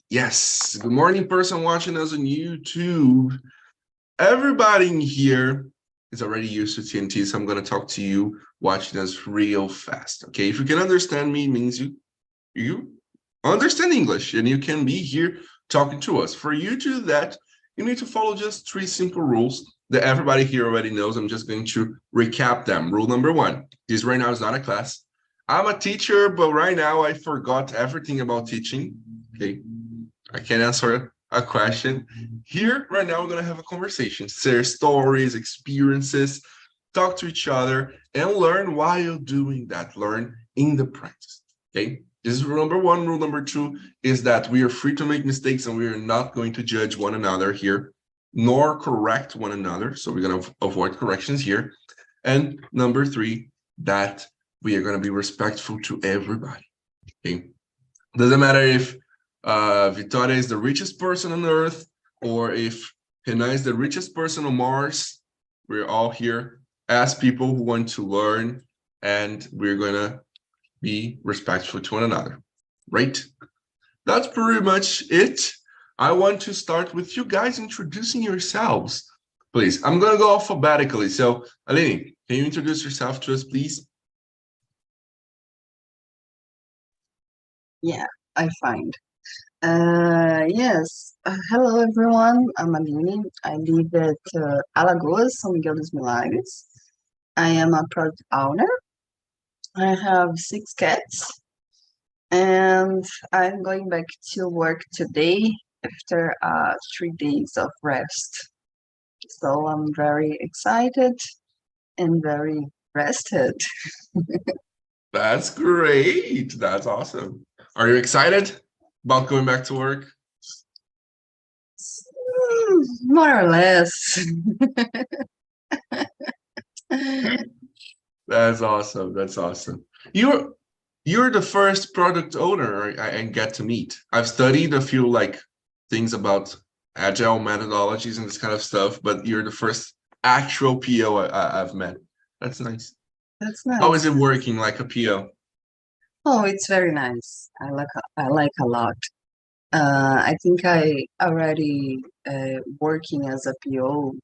Yes, good morning, person watching us on YouTube. Everybody in here is already used to TNT, so I'm going to talk to you watching us real fast. Okay, if you can understand me, it means you understand English and you can be here talking to us. For you to do that, you need to follow just 3 simple rules that everybody here already knows. I'm just going to recap them. Rule number 1, this right now is not a class. I'm a teacher, but right now I forgot everything about teaching. Okay, I can answer a question. Here, right now, we're going to have a conversation, share stories, experiences, talk to each other, and learn while doing that. Learn in the practice. Okay? This is rule number 1. Rule number 2 is that we are free to make mistakes and we are not going to judge one another here, nor correct one another. So we're going to avoid corrections here. And number 3, that we are going to be respectful to everybody. Okay? Doesn't matter if Victoria is the richest person on Earth, or if Hena is the richest person on Mars. We're all here as people who want to learn, and we're gonna be respectful to one another, right? That's pretty much it. I want to start with you guys introducing yourselves, please. I'm gonna go alphabetically. So, Aline, can you introduce yourself to us, please? Yeah, I find. Yes. Hello, everyone. I'm Aline. I live at Alagoas, São Miguel dos Milagres. I am a product owner. I have 6 cats, and I'm going back to work today after 3 days of rest. So I'm very excited and very rested. That's great. That's awesome. Are you excited about going back to work? More or less. That's awesome. That's awesome. You're the first product owner I get to meet. I've studied a few things about agile methodologies and this kind of stuff, but you're the first actual PO I've met. That's nice. That's How is nice. it working like a PO? Oh, it's very nice. I like a lot. I think I already working as a PO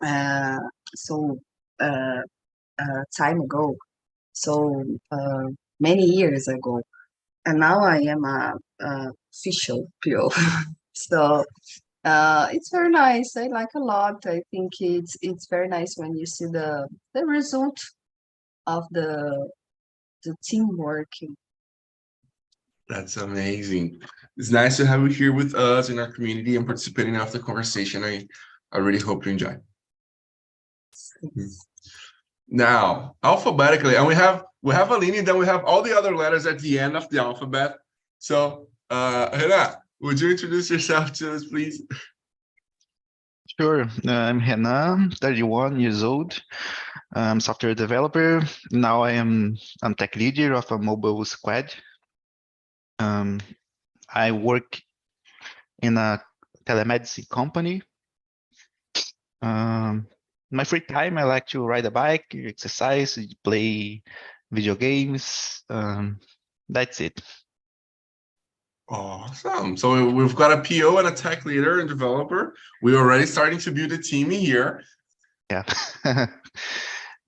uh, so uh, time ago, so many years ago, and now I am a official PO. So it's very nice. I like a lot. I think it's very nice when you see the result of the team working. That's amazing. It's nice to have you here with us in our community and participating of the conversation. I really hope you enjoy. Now, alphabetically, and we have Aline, then we have all the other letters at the end of the alphabet. So, Renan, would you introduce yourself to us, please? Sure. I'm Renan, 31 years old. I'm software developer. Now I'm tech leader of a mobile squad. I work in a telemedicine company. My free time, I like to ride a bike, exercise, play video games. That's it. Awesome. So we've got a PO and a tech leader and developer. We're already starting to build a team here. Yeah.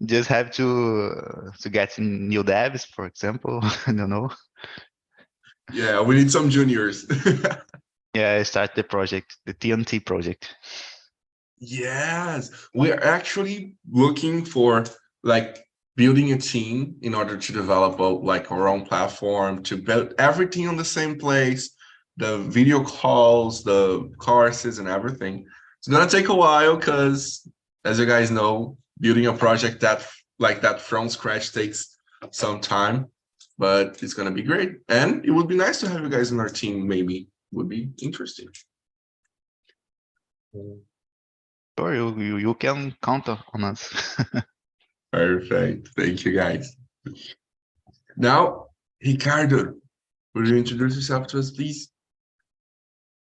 Just have to get new devs, for example. I don't know. Yeah, we need some juniors. Yeah, I start the project, the TNT project. Yes, we're actually looking for building a team in order to develop our own platform, to build everything on the same place, the video calls, the courses, and everything. It's gonna take a while because, as you guys know, building a project that from scratch takes some time, but it's gonna be great. And it would be nice to have you guys in our team. Maybe would be interesting. Sure, you can count on us. Perfect. Thank you, guys. Now, Ricardo, will you introduce yourself to us, please?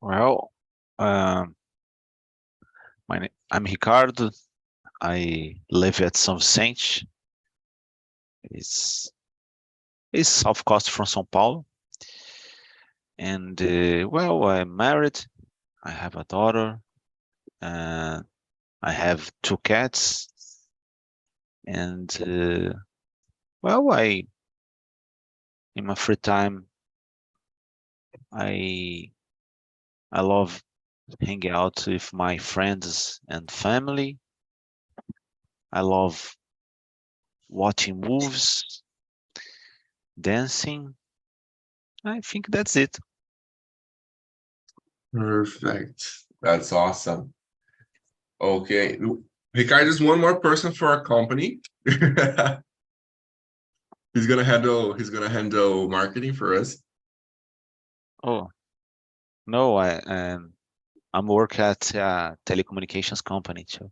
Well, I'm Ricardo. I live at São Vicente. It's south coast from São Paulo. And well, I'm married. I have a daughter, and I have two cats. And well, in my free time, I I love hanging out with my friends and family. I love watching movies, dancing. I think that's it. Perfect. That's awesome. Okay. Ricardo is one more person for our company. He's gonna handle marketing for us. Oh, no, I'm work at a telecommunications company too.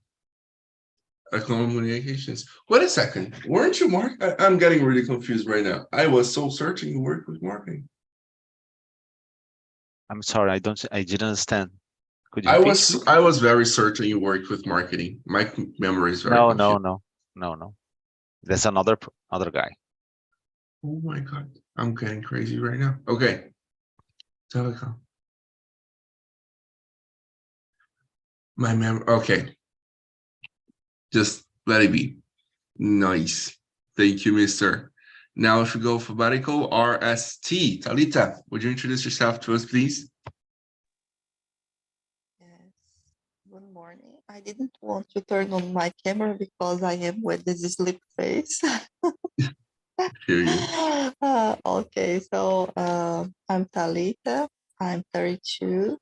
Communications. Wait a second. Weren't you Mark? I'm getting really confused right now. I was so certain you work with marketing. I'm sorry, I didn't understand. Could you I repeat, was please? I was very certain you worked with marketing. My memory is very No, confused. no. That's another guy. Oh my God. I'm getting crazy right now. Okay. Telecom. My memory. Okay. Just let it be. Nice. Thank you, mister. Now, if you go alphabetical, RST. Talita, would you introduce yourself to us, please? Yes. Good morning. I didn't want to turn on my camera because I am with this sleep face. Hear you. Okay, so I'm Talita. I'm 32.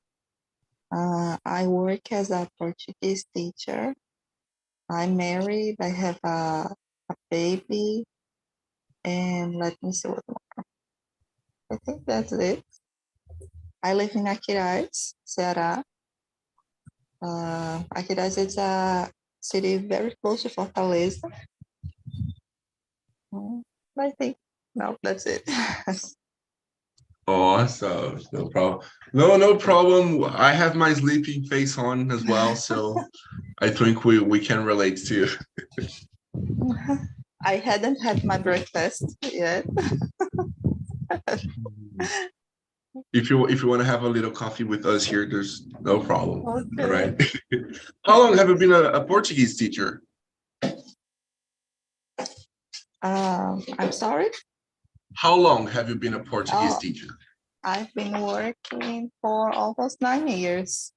I work as a Portuguese teacher. I'm married. I have a baby. And let me see what more. I think that's it. I live in Aquiraz, Ceará. Aquiraz is a city very close to Fortaleza. I think, no, that's it. Awesome. No problem. No problem. I have my sleeping face on as well, so I think we can relate to. I hadn't had my breakfast yet. If you want to have a little coffee with us here, there's no problem. Okay. All right. How long have you been a Portuguese teacher? I'm sorry. How long have you been a Portuguese Oh. teacher? I've been working for almost 9 years.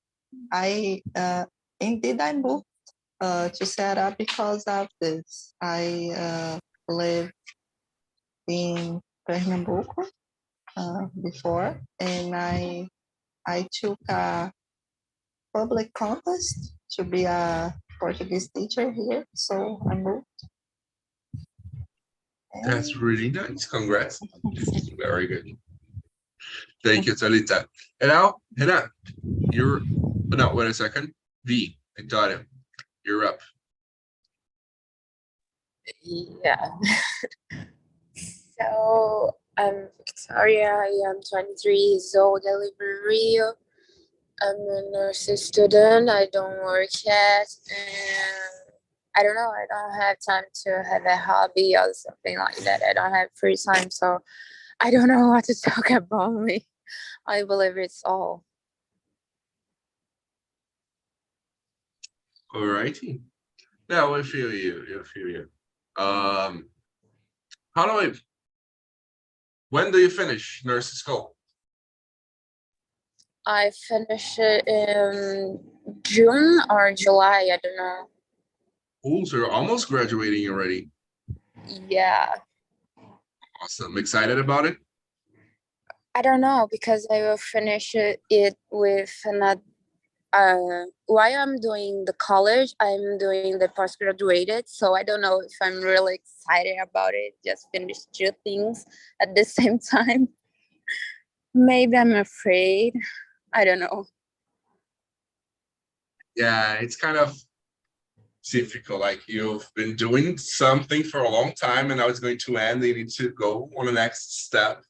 I indeed I moved to Ceará because of this. I lived in Pernambuco before, and I took a public contest to be a Portuguese teacher here, so I moved. That's really nice. Congrats. Very good. Thank you, Talita. And now, Renan, no, wait a second. V, Victoria, you're up. Yeah. So I'm Victoria. I am 23 years old. I live in Rio. I'm a nursing student. I don't work yet, and I don't know. I don't have time to have a hobby or something like that. I don't have free time, so I don't know what to talk about me. I believe it's all. All righty. Yeah, we feel you. We feel you. How do I? When do you finish nursing school? I finished it in June or July. I don't know. Schools are almost graduating already. Yeah. Awesome. Excited about it? I don't know because I will finish it with another. While I'm doing the college, I'm doing the postgraduated, so I don't know if I'm really excited about it. Just finish two things at the same time. Maybe I'm afraid. I don't know. Yeah, it's kind of difficult. Like you've been doing something for a long time, and now it's going to end. You need to go on the next step,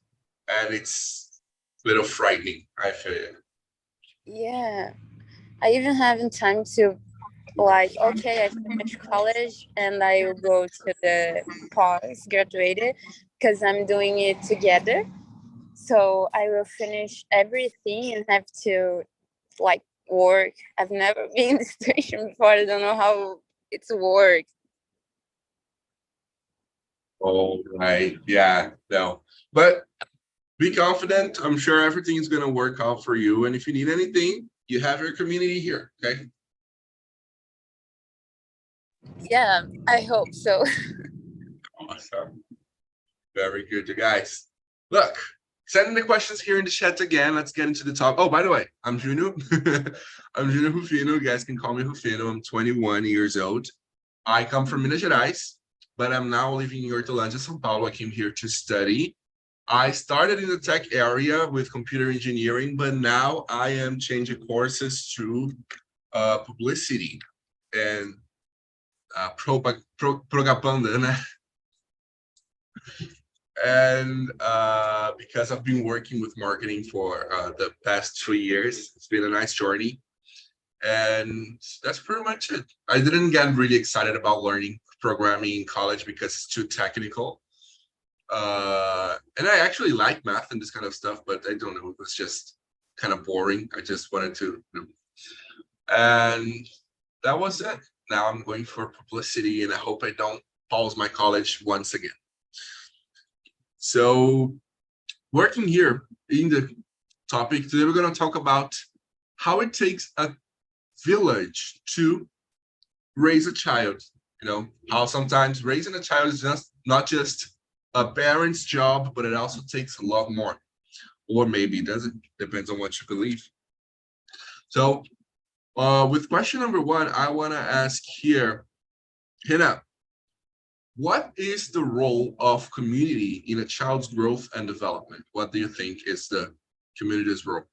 and it's a little frightening. I feel it. Yeah, I even haven't time to okay, I finished college and I will go to the postgraduated because I'm doing it together. So I will finish everything and have to like work. I've never been in this situation before. I don't know how it's work. All right. Yeah. No. But be confident. I'm sure everything is gonna work out for you. And if you need anything, you have your community here. Okay. Yeah, I hope so. Awesome. Very good, you guys. Look, sending the questions here in the chat again. Let's get into the top. Oh, by the way, I'm Juno. I'm Juno Rufino. You guys can call me Rufino. I'm 21 years old. I come from Minas Gerais, but I'm now living in Hortolândia, São Paulo. I came here to study. I started in the tech area with computer engineering, but now I am changing courses to publicity and propaganda, né? And because I've been working with marketing for the past 3 years, it's been a nice journey. And that's pretty much it. I didn't get really excited about learning programming in college because it's too technical. And I actually like math and this kind of stuff, but I don't know, it was just kind of boring. I just wanted to, and that was it. Now I'm going for publicity and I hope I don't pause my college once again. So working here in the topic today, we're going to talk about how it takes a village to raise a child. You know, how sometimes raising a child is just not just a parent's job, but it also takes a lot more. Or maybe it doesn't, depends on what you believe. So with question number 1, I want to ask here, Hina, what is the role of community in a child's growth and development? What do you think is the community's role?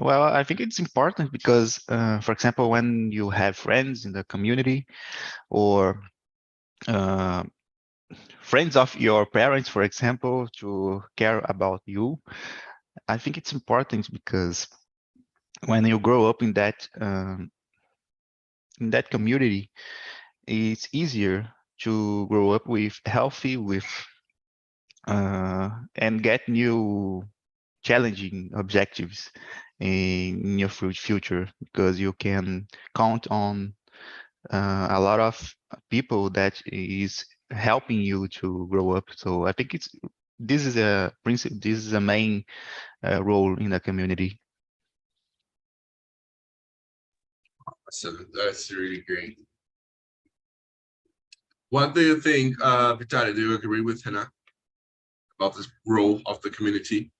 Well, I think it's important because, for example, when you have friends in the community or friends of your parents, for example, to care about you, I think it's important because when you grow up in that community, it's easier to grow up with healthy, and get new challenging objectives in your future, because you can count on a lot of people that is helping you to grow up. So I think this is a principle, this is a main role in the community. So that's really great. What do you think, Vitaly, do you agree with Hina about this role of the community?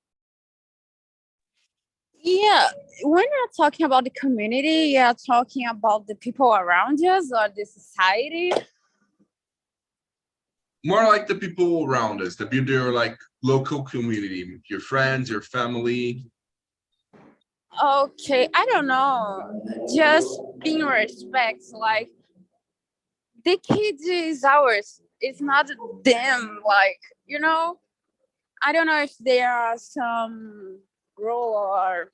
Yeah, we're not talking about the community. Yeah, talking about the people around us or the society. More like the people around us, your like local community, your friends, your family. Okay, I don't know. Just being respect, like the kids is ours. It's not them. Like, you know, I don't know if there are some role or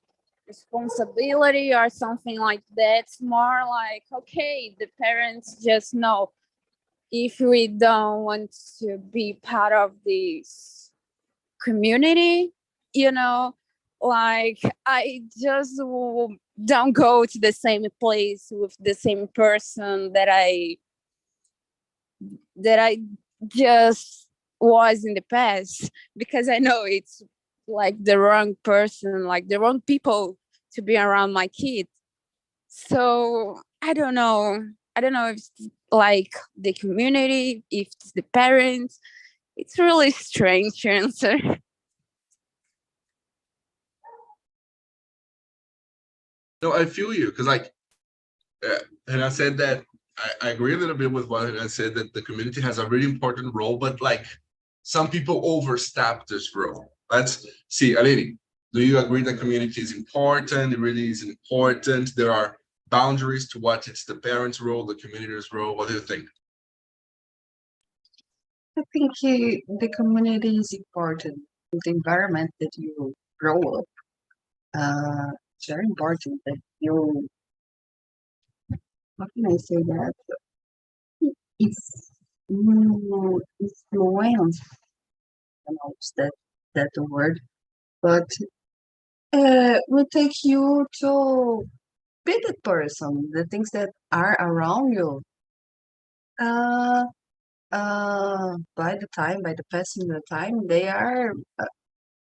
responsibility or something like that. It's more like, okay, the parents just know if we don't want to be part of this community, you know, like I just don't go to the same place with the same person that I just was in the past, because I know it's like the wrong person, like the wrong people to be around my kid. So I don't know if it's like the community, if it's the parents. It's really strange to answer. No, I feel you, because like, and I said that I agree a little bit with what I said, that the community has a really important role, but like some people overstep this role. Let's see, Aline, do you agree that community is important? It really is important. There are boundaries to what it's the parents' role, the community's role. What do you think? I think the community is important. The environment that you grow up, it's very important that you, how can I say that? It's you influence the most that that the word, but will take you to be the person, the things that are around you. Uh, by the passing the time, they are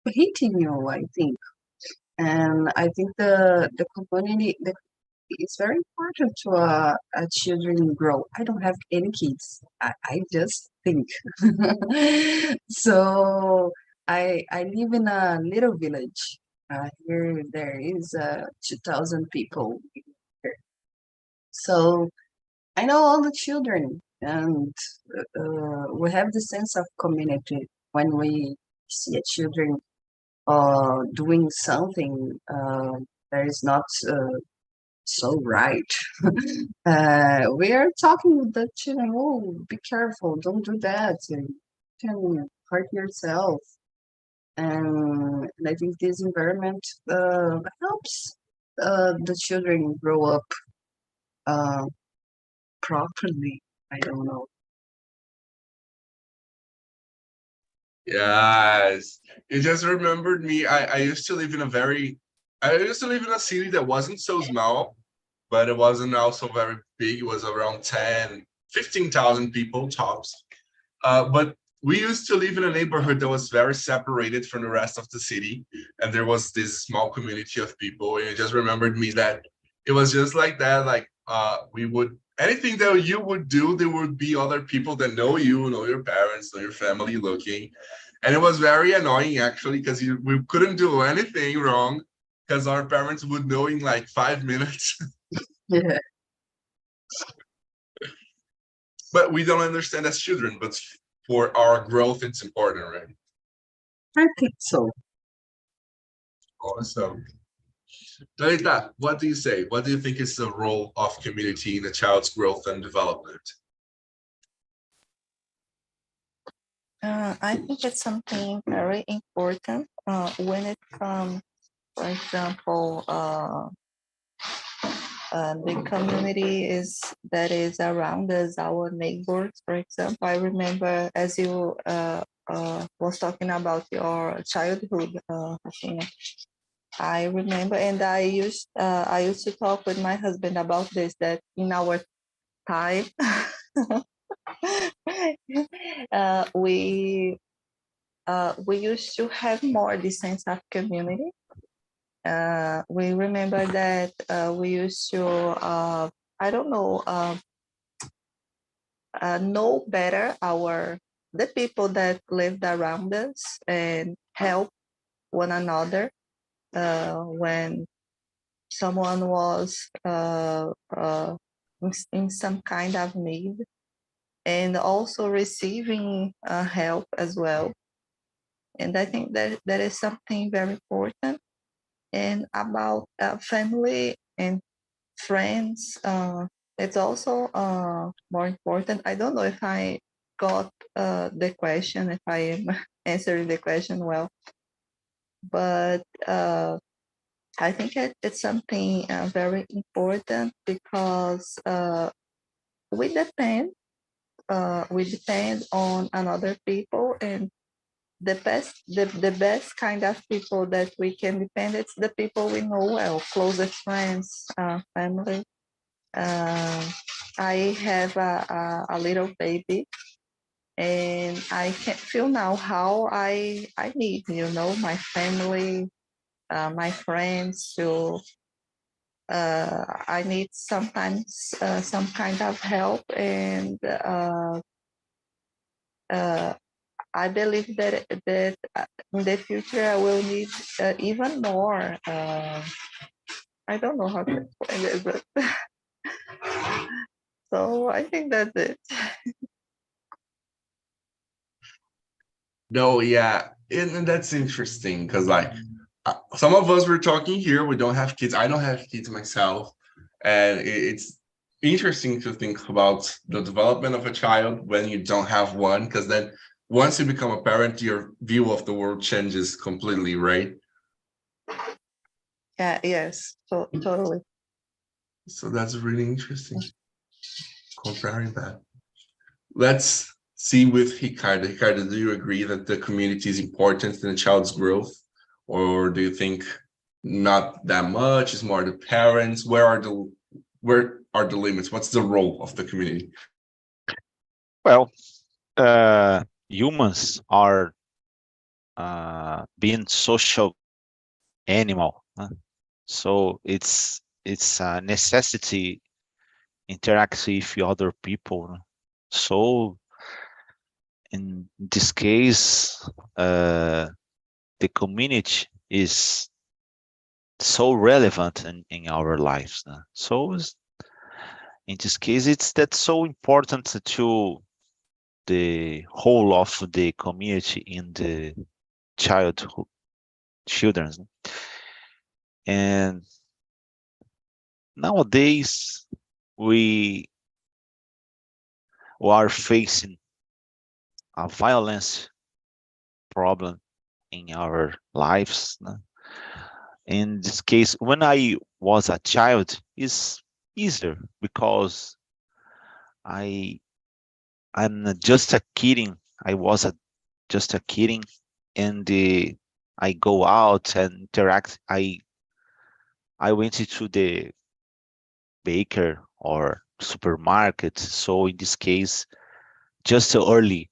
hitting you, I think. And I think the community, it's very important to children grow. I don't have any kids. I just think. So I live in a little village. Here there is 2,000 people here. So I know all the children, and we have the sense of community when we see a children doing something that is not so right. We are talking with the children, oh, be careful, don't do that. You can hurt yourself. And I think this environment helps the children grow up uh, properly. I don't know. Yes, it just remembered me. I used to live in a city that wasn't so small, but it wasn't also very big. It was around 10, 15,000 people tops. But we used to live in a neighborhood that was very separated from the rest of the city, and there was this small community of people. And it just remembered me that it was just like that. Like we would anything that you would do, there would be other people that know you, know your parents, know your family looking, and it was very annoying actually because we couldn't do anything wrong because our parents would know in like 5 minutes. Yeah, But we don't understand as children, but for our growth, it's important, right? I think so. Awesome. Dalita, what do you say? What do you think is the role of community in a child's growth and development? I think it's something very important when it comes, for example, the community that is around us, our neighbors, for example. I remember as you was talking about your childhood, Rafinha, I remember, and I used to talk with my husband about this, that in our time, we used to have more the sense of community. We remember that we used to, I don't know better the people that lived around us and help one another when someone was in some kind of need, and also receiving help as well. And I think that is something very important. And about family and friends, it's also more important. I don't know if I got the question, if I am answering the question well, but I think it's something very important because we depend on another people, and the best kind of people that we can depend, it's the people we know well, closest friends, family. I have a little baby, and I can feel now how I need, my family, my friends. To I need sometimes some kind of help, and I believe that in the future I will need even more. I don't know how to explain it, but so I think that's it. No, yeah, and that's interesting because like some of us were talking here, we don't have kids. I don't have kids myself, and it's interesting to think about the development of a child when you don't have one, because then once you become a parent, your view of the world changes completely, right? Yeah, yes, totally. So that's really interesting comparing that. Let's see with Ricardo. Ricardo, do you agree that the community is important in a child's growth? Or do you think not that much? It's more the parents? Where are the limits? What's the role of the community? Well, humans are being social animal, huh? So it's a necessity interact with other people. So in this case, the community is so relevant in our lives. So in this case, that's so important to the whole of the community in the children. And nowadays we are facing a violence problem in our lives. In this case, when I was a child, it's easier because I'm just a kidding. I was just a kidding, and I go out and interact. I went into the baker or supermarket. So in this case, just early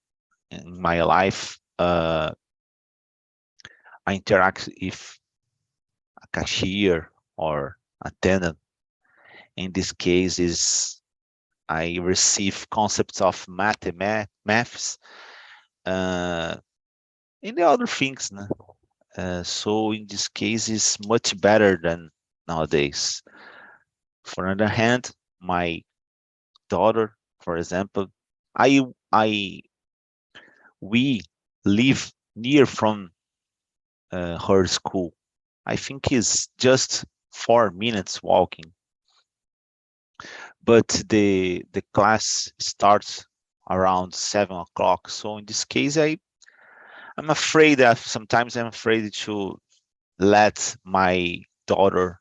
in my life, I interact with a cashier or attendant. In this case, is I receive concepts of maths, and the other things. So in this case, is much better than nowadays. For other hand, my daughter, for example, I I we live near from her school. I think it's just 4 minutes walking, but the class starts around 7 o'clock. So in this case, I'm afraid that sometimes I'm afraid to let my daughter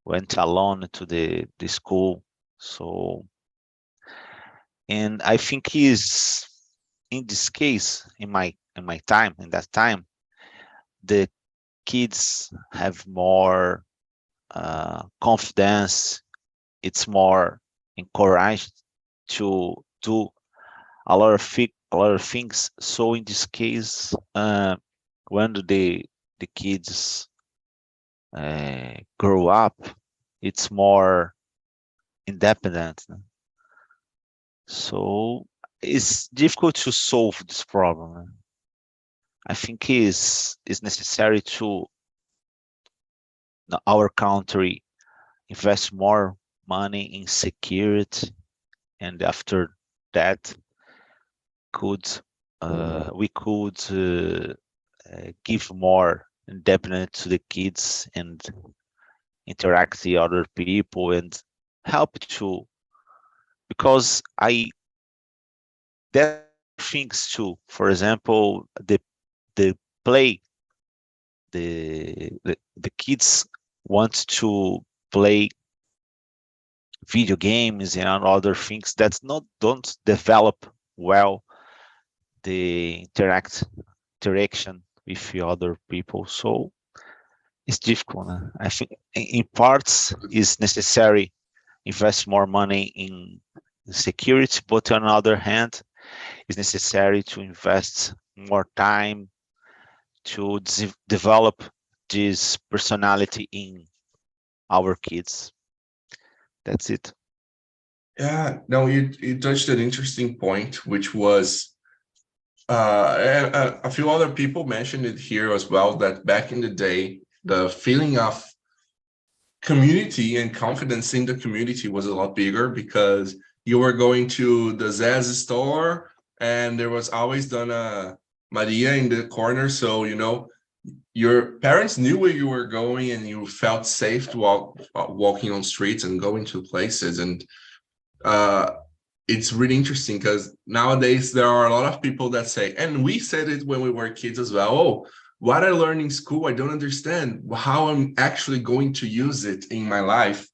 went alone to the school. So, and I think is in this case, in that time, the kids have more confidence. It's more encouraged to do a lot of things. So in this case, when the kids grow up, it's more independent. So it's difficult to solve this problem. I think is necessary to our country invest more money in security, and after that could we could give more independence to the kids and interact with other people and help to, because there are things too. For example, the play the kids want to play video games and other things that's not don't develop well the interaction with the other people. So it's difficult. I think in parts is necessary invest more money in security, but on the other hand, it's necessary to invest more time to develop this personality in our kids. That's it. Yeah, no, you touched an interesting point, which was a few other people mentioned it here as well, that back in the day, the feeling of community and confidence in the community was a lot bigger because you were going to the Zaz store and there was always Donna Maria in the corner. So, your parents knew where you were going and you felt safe to walking on streets and going to places. And it's really interesting because nowadays there are a lot of people that say, and we said it when we were kids as well, oh, what I learned in school, I don't understand how I'm actually going to use it in my life.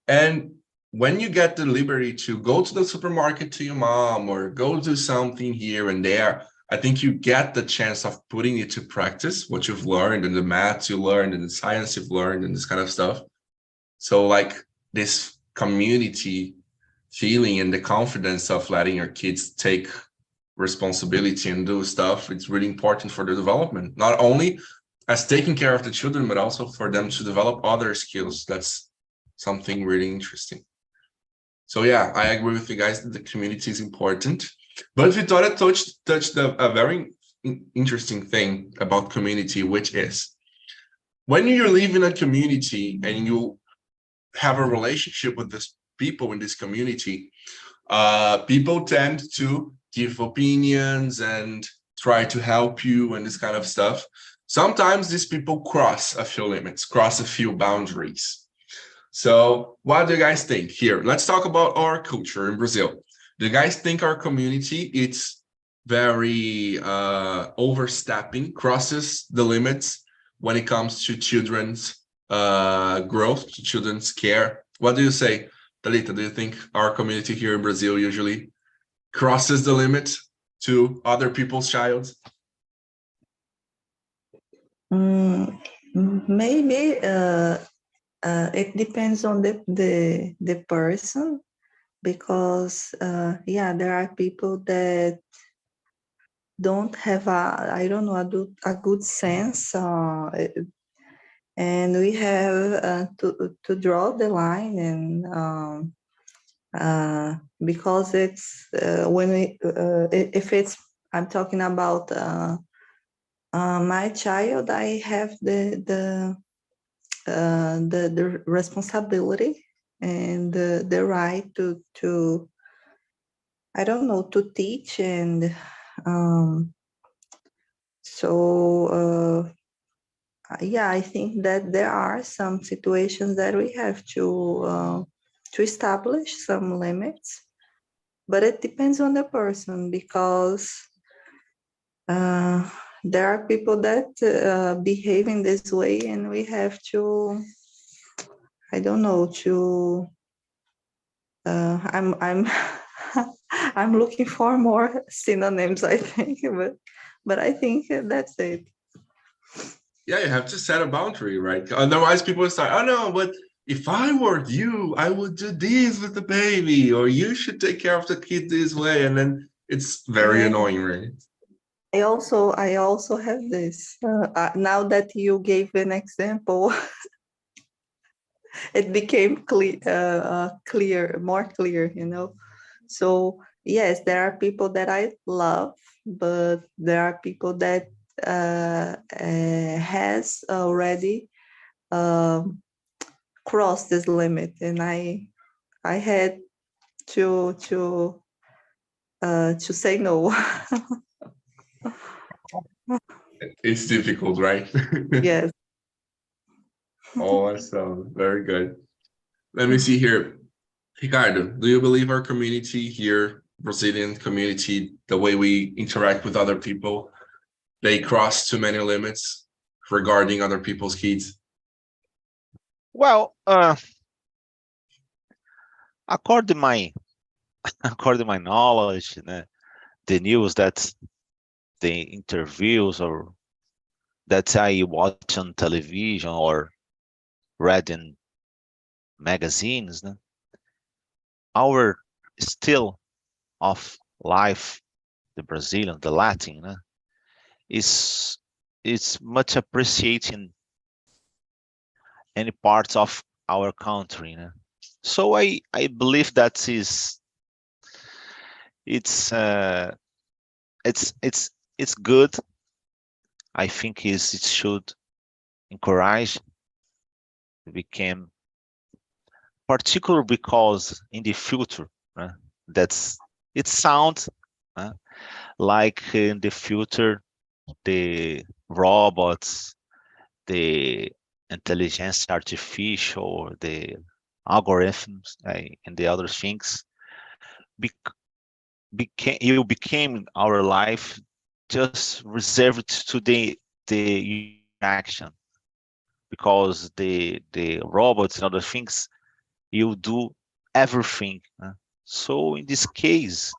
And when you get the liberty to go to the supermarket to your mom or go do something here and there, I think you get the chance of putting it to practice, what you've learned and the maths you learned and the science you've learned and this kind of stuff. So like this community feeling and the confidence of letting your kids take responsibility and do stuff, it's really important for the development, not only as taking care of the children, but also for them to develop other skills. That's something really interesting. So yeah, I agree with you guys that the community is important. But Victoria touched a very interesting thing about community, which is when you live in a community and you have a relationship with this people in this community, people tend to give opinions and try to help you and this kind of stuff. Sometimes these people cross a few limits, cross a few boundaries. So what do you guys think here? Let's talk about our culture in Brazil. Do you guys think our community, it's very overstepping, crosses the limits when it comes to children's growth, to children's care? What do you say, Thalita? Do you think our community here in Brazil usually crosses the limit to other people's child? Maybe it depends on the person, because yeah, there are people that don't have I don't know, a good sense, and we have to draw the line, and because it's when we if it's, I'm talking about my child, I have the responsibility and the right to I don't know, to teach, and so yeah, I think that there are some situations that we have to establish some limits, but it depends on the person, because there are people that behave in this way, and we have to, I don't know, to I'm I'm looking for more synonyms, I think, but I think that's it. Yeah, you have to set a boundary, right? Otherwise people start, oh no, but if I were you, I would do this with the baby, or you should take care of the kid this way, and then it's very annoying, right? I also have this. Now that you gave an example, it became clear, more clear, you know. So yes, there are people that I love, but there are people that has already crossed this limit, and I had to say no. It's difficult, right? Yes. Awesome, very good. Let me see here. Ricardo, do you believe our community here, Brazilian community, the way we interact with other people, they cross too many limits regarding other people's kids? Well, according to my knowledge, the news that the interviews or that I watch on television or read in magazines, our style of life, the Brazilian, the Latin, is much appreciating any parts of our country. So I believe that it's good. I think it should encourage to become, particularly because in the future, it sounds like in the future the robots, the intelligence artificial, the algorithms, and the other things became our life just reserved to the action, because the robots and other things you do everything. So in this case,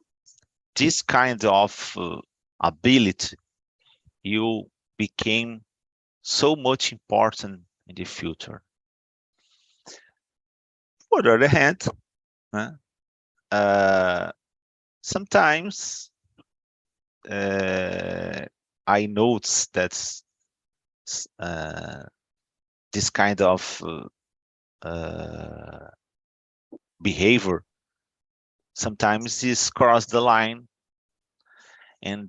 this kind of ability, you became so much important in the future. For the other hand, sometimes I notice that this kind of behavior sometimes is cross the line and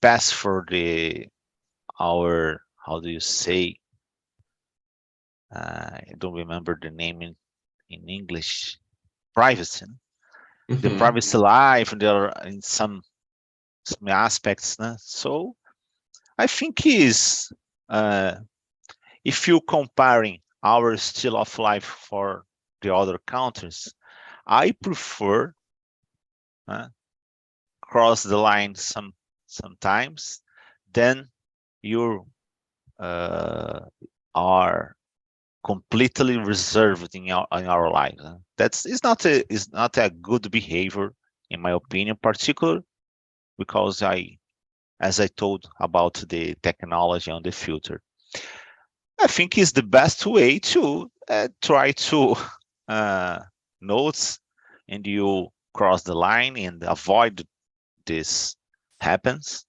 pass for our, how do you say, I don't remember the name in English, privacy, the privacy life, and there are in some aspects. So I think is if you comparing our style of life for the other countries, I prefer cross the line sometimes, then you are completely reserved in our lives. That's is not a good behavior, in my opinion, particularly because as I told about the technology on the future. I think is the best way to try to notes and you cross the line and avoid this happens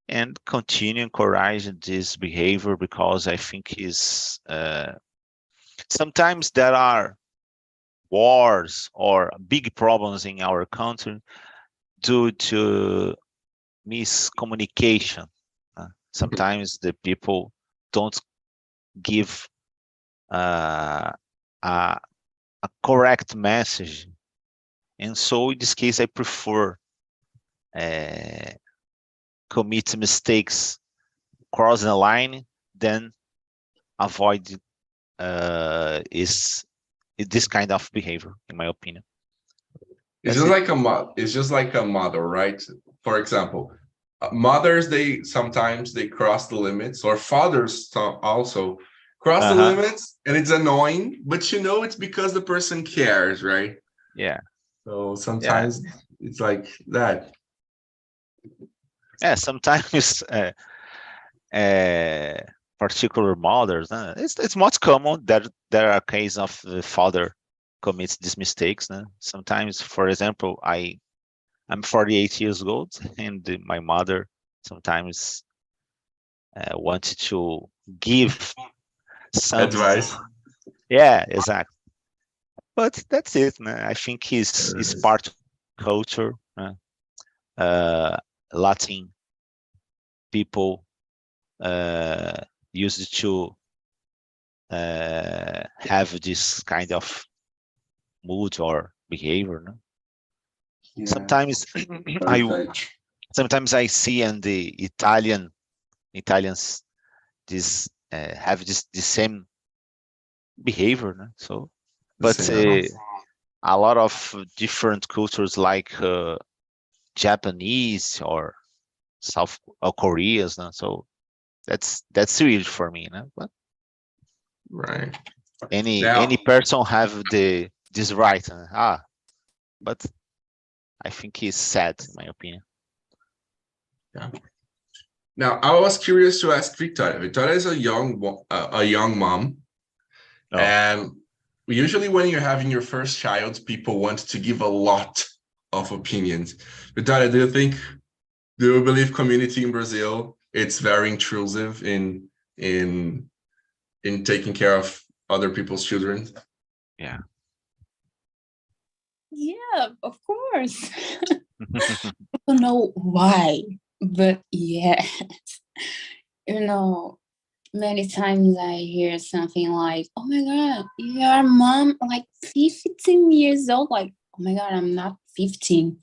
and continue encouraging this behavior, because I think is sometimes there are wars or big problems in our country due to miscommunication. Sometimes the people don't give a correct message, and so in this case I prefer commit mistakes crossing the line than avoid is this kind of behavior, in my opinion. It's just like a mother, right? For example, mothers, they sometimes they cross the limits, or fathers also cross the limits, and it's annoying, but you know it's because the person cares, right? Yeah. So sometimes it's like that. Yeah, sometimes particular mothers, it's much common that there are cases of the father commits these mistakes. Sometimes, for example, I'm 48 years old, and my mother sometimes wanted to give some Advice. Yeah, exactly. But that's it. I think is part of culture. Latin people used to have this kind of mood or behavior. Yeah. Sometimes sometimes I see in the Italians this have the same behavior. So, but a lot of different cultures like Japanese or South Koreans. So that's weird for me. But right. Any person have this right. But I think he's sad, in my opinion. Yeah. Now, I was curious to ask Victoria. Victoria is a young mom, and usually when you're having your first child, people want to give a lot of opinions. Victoria, do you believe community in Brazil it's very intrusive in taking care of other people's children? Yeah. Yeah, of course. I don't know why, but yes. Many times I hear something like, oh my God, your mom like 15 years old. Like, oh my God, I'm not 15.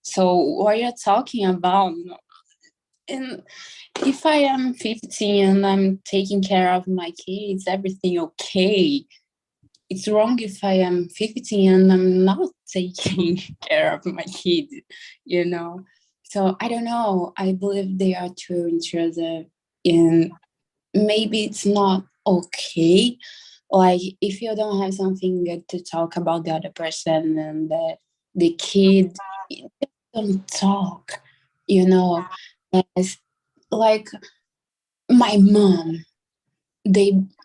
So what are you talking about? And if I am 15 and I'm taking care of my kids, everything okay. It's wrong if I am 15 and I'm not taking care of my kids, So I don't know. I believe they are too intrusive, and maybe it's not okay Like if you don't have something good to talk about the other person and the kid, you just don't talk, you know. As like my mom,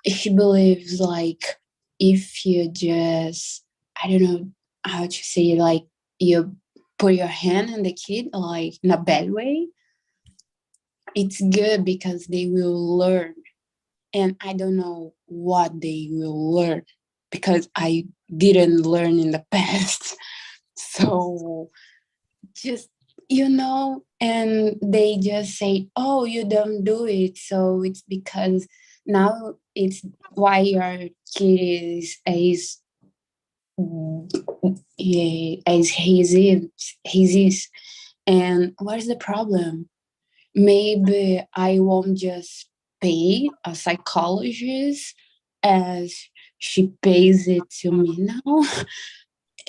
she believes like if you just, I don't know how to say, like you put your hand on the kid like in a bad way, it's good because they will learn. And I don't know what they will learn because I didn't learn in the past. So just, and they just say, oh, you don't do it, so it's because now it's why your kid is as he is. And what is the problem? Maybe I won't just pay a psychologist as she pays it to me now.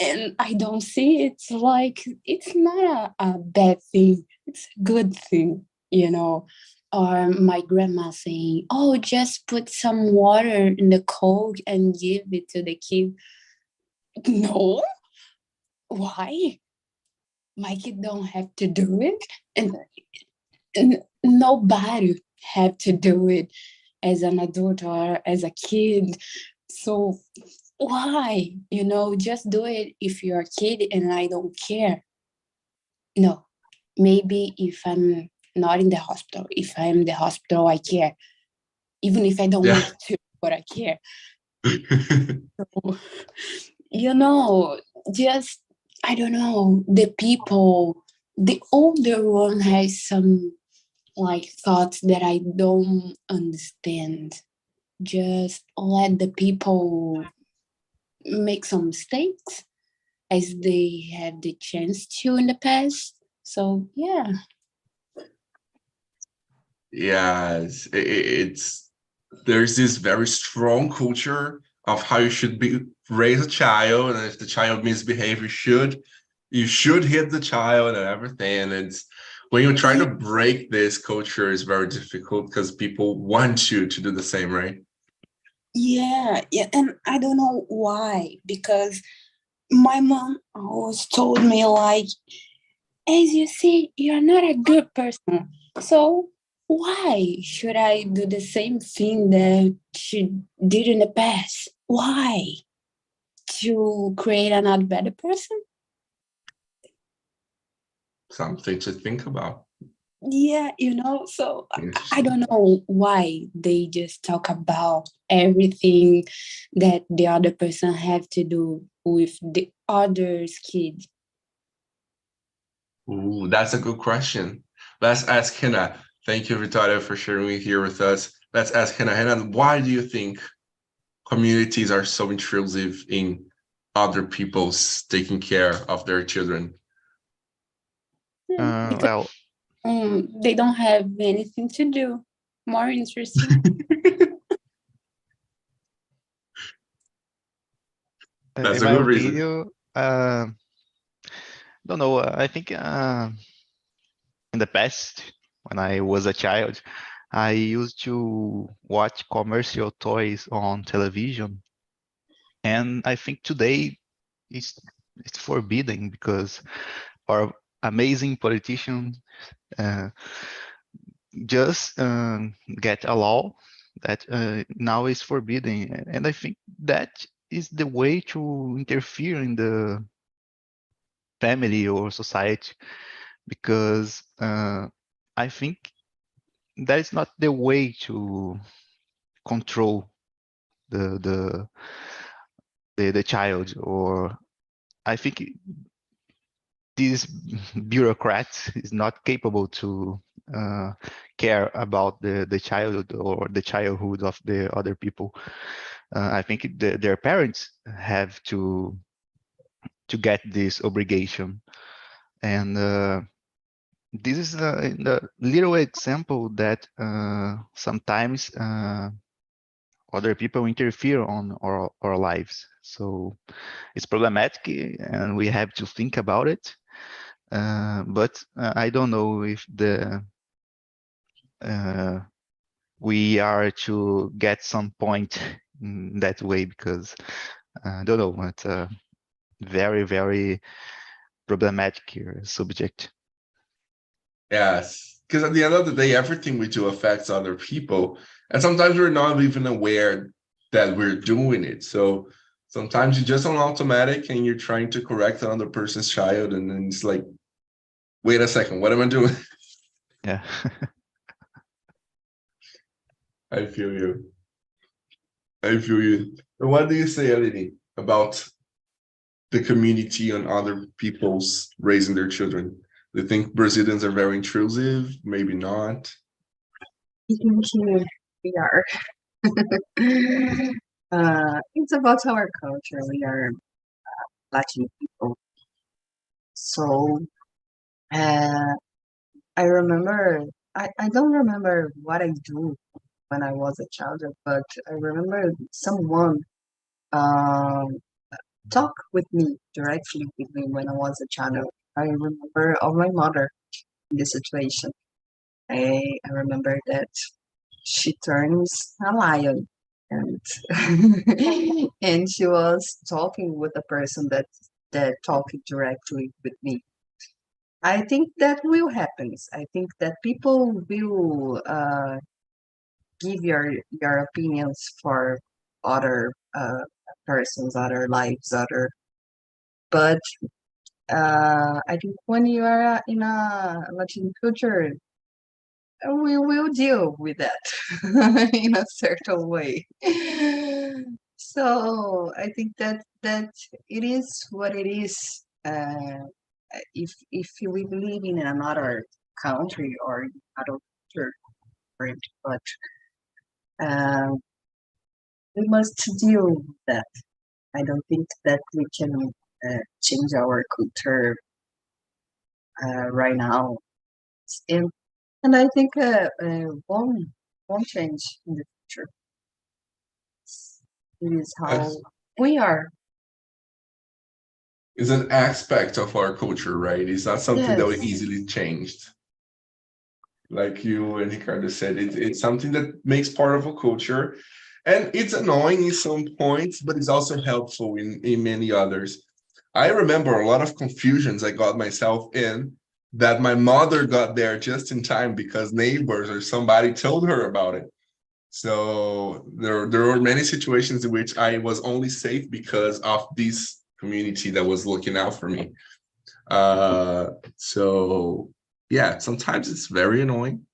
And I don't see it's like it's not a bad thing, it's a good thing, or my grandma saying, oh, just put some water in the coke and give it to the kid. No, why? My kid don't have to do it, and nobody have to do it as an adult or as a kid. So why? Just do it if you're a kid and I don't care. No, maybe if I'm not in the hospital, if I'm in the hospital, I care. Even if I don't Yeah. want to, but I care. So, just, I don't know, the people, the older one has some like thoughts that I don't understand. Just let the people make some mistakes as they had the chance to in the past. So yeah. Yes, it's there's this very strong culture of how you should be raise a child, and if the child misbehaves, you should hit the child and everything. And it's when you try to break this culture, it's very difficult because people want you to do the same, right? Yeah, and I don't know why, because my mom always told me like, as you see, you're not a good person. So why should I do the same thing that she did in the past? Why? To create another better person? Something to think about. Yeah, so I Interesting. don't know why they just talk about everything that the other person have to do with the other's kid. Ooh, that's a good question. Let's ask Hannah. Thank you, Victoria, for sharing it here with us. Let's ask Hannah. Hannah, why do you think communities are so intrusive in other people's taking care of their children? Because Well, they don't have anything to do. More interesting. That's in a my good reason. opinion, don't know. I think in the past, when I was a child, I used to watch commercial toys on television, and I think today it's forbidden because our amazing politicians uh, just get a law that now is forbidden, and I think that is the way to interfere in the family or society, because I think that is not the way to control the the child. Or I think this bureaucrat is not capable to care about the child or the childhood of the other people. I think their parents have to get this obligation. And this is the little example that sometimes other people interfere on our lives. So it's problematic, and we have to think about it. But I don't know if we are to get some point that way, because I don't know, it's a very, very problematic subject. Yes, because at the end of the day, everything we do affects other people, and sometimes we're not even aware that we're doing it. So sometimes you're just on automatic and you're trying to correct another person's child, and then it's like, wait a second, what am I doing? Yeah. I feel you. I feel you. And what do you say, Aline, about the community and other people's raising their children? Do you think Brazilians are very intrusive? Maybe not. I think we are. It's about our culture. We are Latin people. So I remember, I don't remember what I do when I was a child, but I remember someone um, talk with me directly with me when I was a child. I remember of my mother in this situation. I remember that she turns a lion, and and she was talking with a person that talked directly with me. I think that will happen. I think that people will give your opinions for other persons, other lives, other. But I think when you are in a Latin culture, we will deal with that in a certain way. So I think that it is what it is. If we live in another country or another culture, right, but um, we must deal with that. I don't think that we can change our culture right now, and I think won't change in the future. It is how Yes. we are. It's an aspect of our culture, right? It's not something that we Yes. easily changed. Like you and Ricardo said, it's something that makes part of a culture. And it's annoying in some points, but it's also helpful in many others. I remember a lot of confusions I got myself in that my mother got there just in time because neighbors or somebody told her about it. So there were many situations in which I was only safe because of this community that was looking out for me. So yeah, sometimes it's very annoying,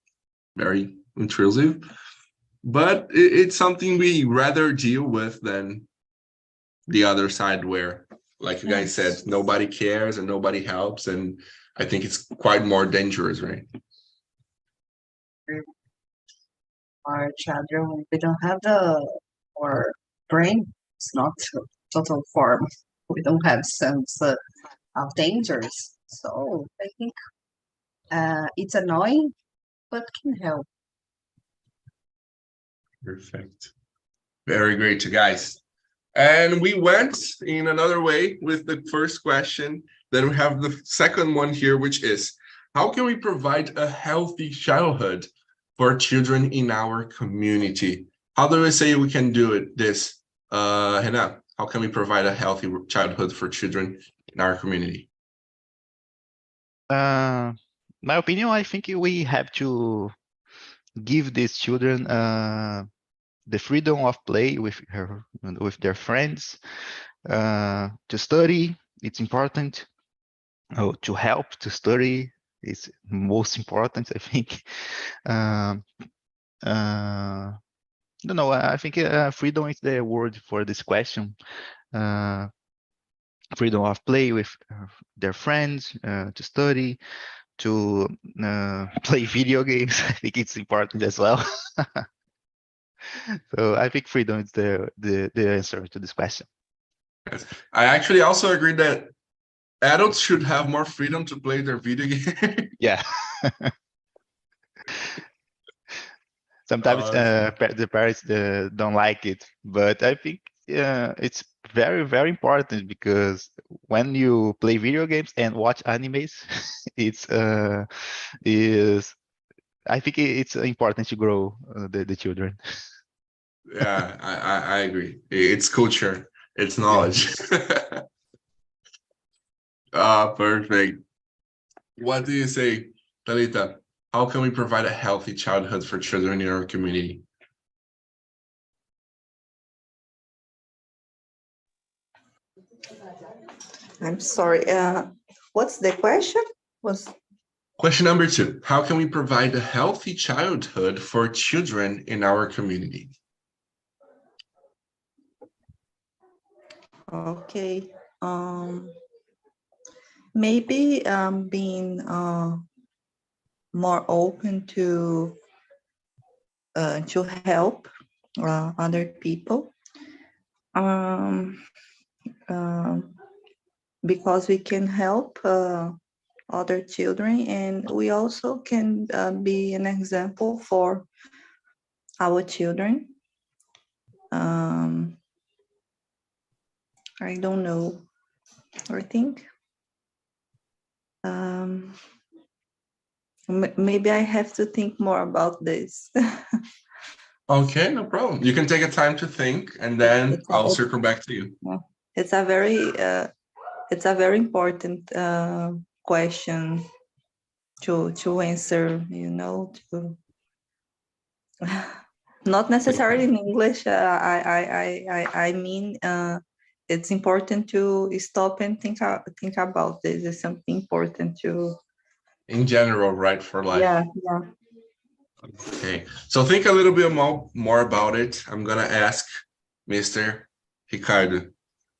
very intrusive, but it's something we rather deal with than the other side where, like you guys said, Yes. nobody cares and nobody helps, and I think it's quite more dangerous, right? Our children, we don't have our brain. It's not total form. We don't have sense of dangers. So I think it's annoying, but can help. Perfect. Very great, you guys. And we went in another way with the first question. Then we have the second one here, which is, how can we provide a healthy childhood for children in our community? How do we say we can do it? This, Hannah, how can we provide a healthy childhood for children in our community? My opinion, I think we have to give these children the freedom of play with their friends, to study. It's important. To help to study is most important, I think. No, I think freedom is the word for this question. Freedom of play with their friends, to study, to play video games. I think it's important as well. So I think freedom is the answer to this question. I actually also agree that adults should have more freedom to play their video game. Yeah. Sometimes the parents don't like it, but I think it's very, very important, because when you play video games and watch animes, it's is I think it's important to grow the children. Yeah, I agree. It's culture, it's knowledge. Ah, perfect. What do you say, Talita? How can we provide a healthy childhood for children in our community? I'm sorry. What's the question? Was Question number 2. How can we provide a healthy childhood for children in our community? okay. Maybe being more open to help other people. Because we can help other children, and we also can be an example for our children. I don't know. I think maybe I have to think more about this. Okay, no problem. You can take a time to think, and then I'll circle back to you. It's a very important question to answer. To not necessarily in English. I mean, it's important to stop and think about this. It's something important to. In general, right, for life. Yeah. Okay, so think a little bit more about it. I'm gonna ask Mr. Ricardo,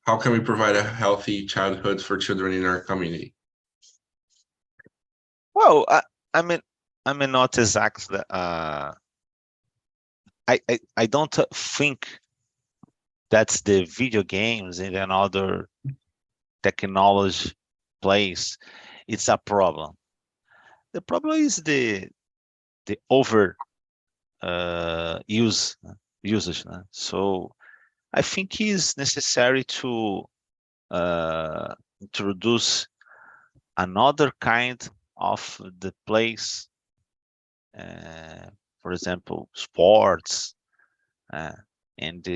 how can we provide a healthy childhood for children in our community? Well, I mean not exactly. I don't think that's the video games and another technology place. It's a problem. The problem is the over usage. So I think it's necessary to introduce another kind of the place, for example, sports, and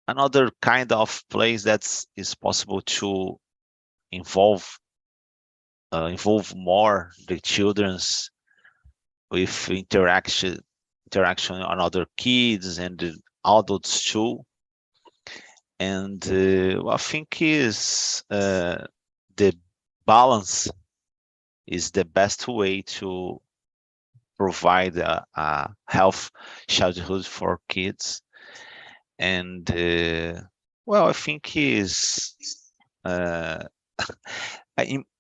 another kind of place that is possible to involve more the children's with interaction on other kids and the adults too. And I think is the balance is the best way to provide a health childhood for kids. And well, I think is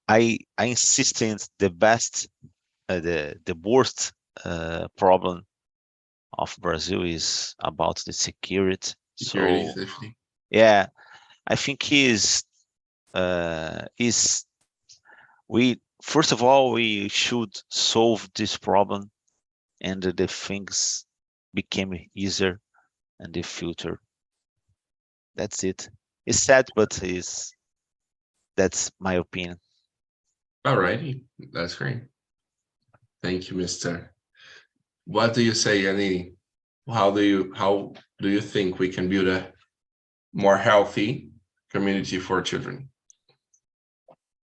I insist in the best the worst problem of Brazil is about the security. Security, So safety. yeah, I think we first of all we should solve this problem, and the things became easier in the future. That's it. It's sad, but that's my opinion. All righty, that's great. Thank you, Mr. What do you say, Yanni? How do you think we can build a more healthy community for children?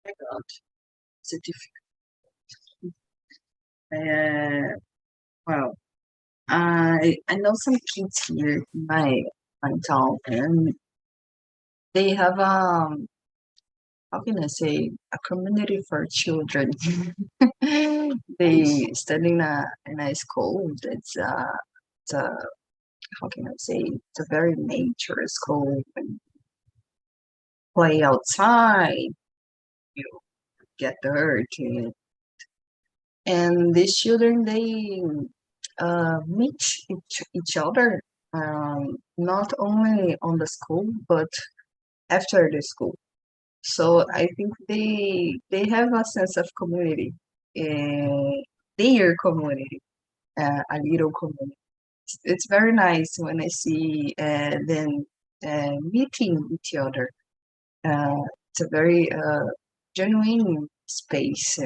It's a difficult. Well, I know some kids here in my town, and they have how can I say, a community for children. They study in a school that's it's a, how can I say, it's a very nature school. And play outside, you get dirty, and these children they meet each other, not only on the school but after the school. So I think they have a sense of community, uh, their community, a little community. It's very nice when I see them meeting each other. It's a very genuine space.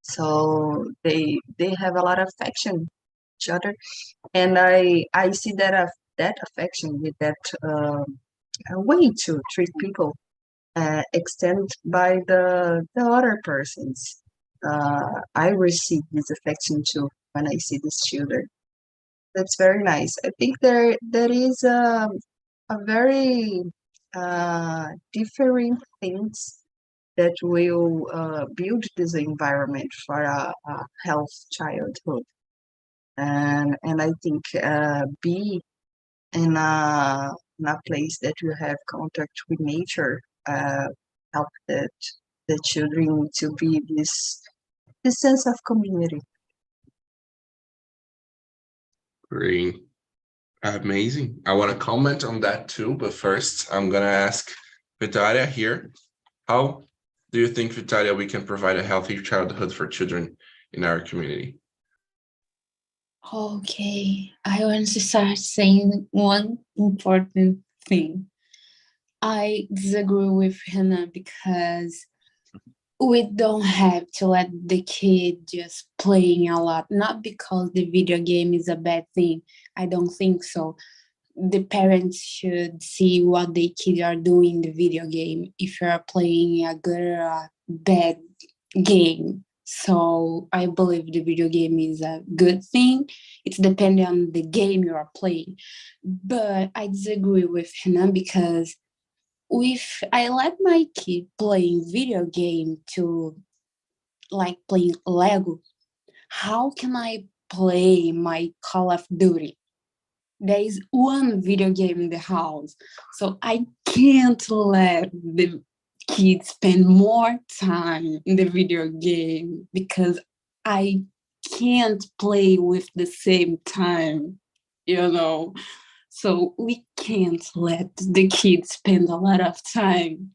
So they have a lot of affection each other. And I see that that affection with that way to treat people extend by the other persons. I receive this affection too when I see these children. That's very nice. I think there is a very different things that will build this environment for a health childhood. And I think be in a place that you have contact with nature help the children to be this sense of community. Great. Amazing. I want to comment on that too, but first I'm going to ask Vitalia here. How do you think, Vitalia, we can provide a healthy childhood for children in our community? Okay, I want to start saying one important thing. I disagree with Hannah because we don't have to let the kid just playing a lot, not because the video game is a bad thing. I don't think so. The parents should see what the kids are doing in the video game, if you're playing a good or a bad game. So I believe the video game is a good thing. It's depending on the game you are playing. But I disagree with Hannah because if I let my kid playing video game to like playing Lego, how can I play my Call of Duty? There is one video game in the house, so I can't let the kids spend more time in the video game because I can't play with the same time, you know. So we can't let the kids spend a lot of time.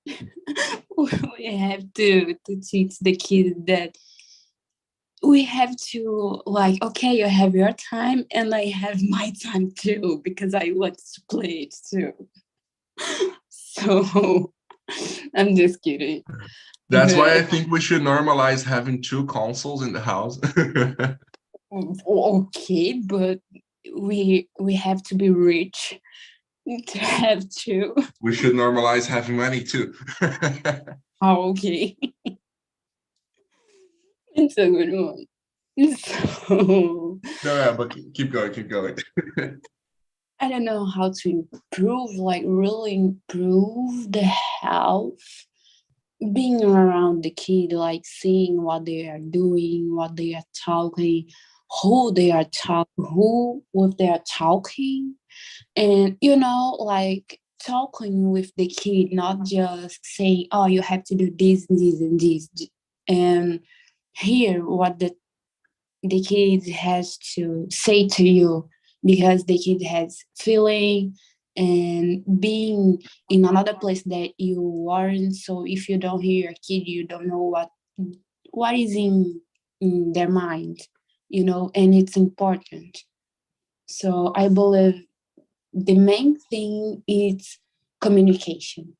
We have to teach the kids that we have to, like, okay, you have your time and I have my time too because I want to play it too. So I'm just kidding. That's why I think we should normalize having 2 consoles in the house. Okay, but we have to be rich to have to. We should normalize having money too. Oh, okay. It's a good one. So No, yeah, but keep going, keep going. I don't know how to improve, like really improve the health. Being around the kid, like seeing what they are doing, what they are talking, who they are talking, who with they are talking, and like talking with the kid, not just saying, "Oh, you have to do this, this, and this," and hear what the kid has to say to you, because the kid has feeling and being in another place that you weren't. So if you don't hear your kid, you don't know what is in their mind, and it's important. So I believe the main thing is communication.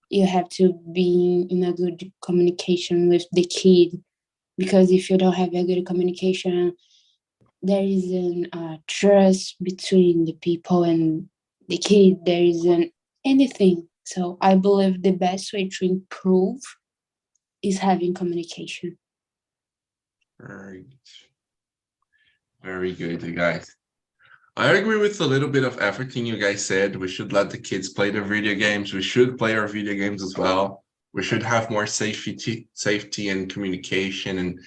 You have to be in a good communication with the kid, because if you don't have a good communication, there isn't trust between the people and the kid. There isn't anything. So I believe the best way to improve is having communication. Right. Very good, you guys. I agree with a little bit of everything you guys said. We should let the kids play their video games. We should play our video games as well. We should have more safety and communication and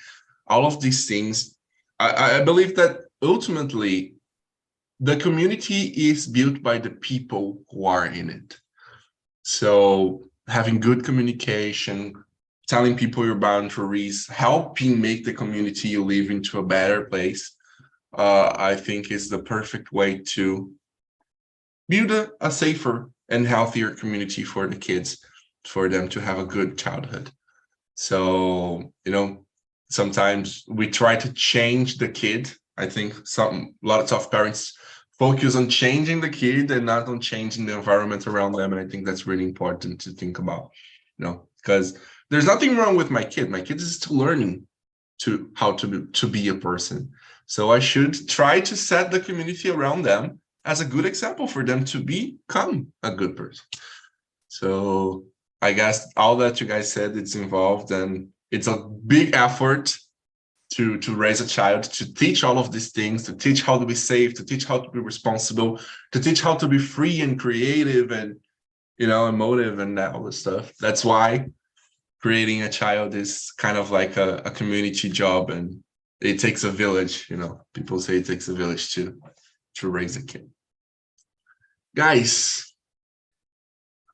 all of these things. I believe that ultimately the community is built by the people who are in it. So having good communication, telling people your boundaries, helping make the community you live into a better place, I think is the perfect way to build a safer and healthier community for the kids, for them to have a good childhood. So, sometimes we try to change the kid. I think lots of parents focus on changing the kid and not on changing the environment around them. And I think that's really important to think about, because there's nothing wrong with my kid. My kid is still learning. to how to be a person. So I should try to set the community around them as a good example for them to become a good person. So I guess all that you guys said, it's involved, and it's a big effort to raise a child, to teach all of these things, to teach how to be safe, to teach how to be responsible, to teach how to be free and creative and, you know, emotive and all this stuff. That's why creating a child is kind of like a community job, and it takes a village. You know, people say it takes a village to raise a kid. Guys,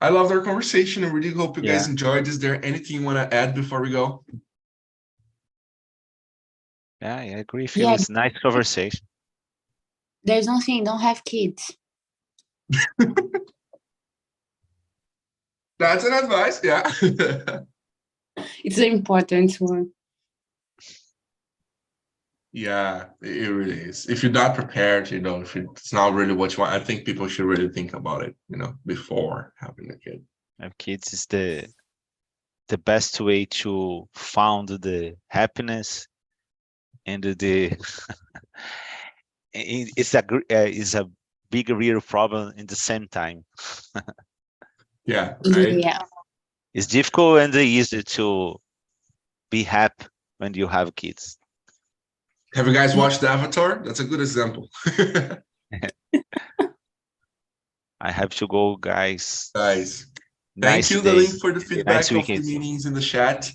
I loved our conversation. I really hope you guys enjoyed. Is there anything you want to add before we go? Yeah, I agree. Phil, it's a nice conversation. There's one thing, don't have kids. That's an advice, yeah. It's an important one. Yeah, it really is. If you're not prepared, you know, if it's not really what you want, I think people should really think about it, you know, before having a kid. Have kids is the best way to found the happiness and the it's a big real problem in the same time. Yeah, right? Yeah. It's difficult and easy to be happy when you have kids. Have you guys watched Avatar? That's a good example. I have to go, guys. Guys, Nice thank you, day. the link for the feedback Nice of the weekend. meetings in the chat.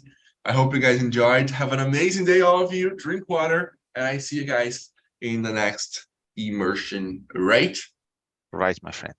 I hope you guys enjoyed. Have an amazing day, all of you. Drink water, and I see you guys in the next immersion, right? Right, my friend.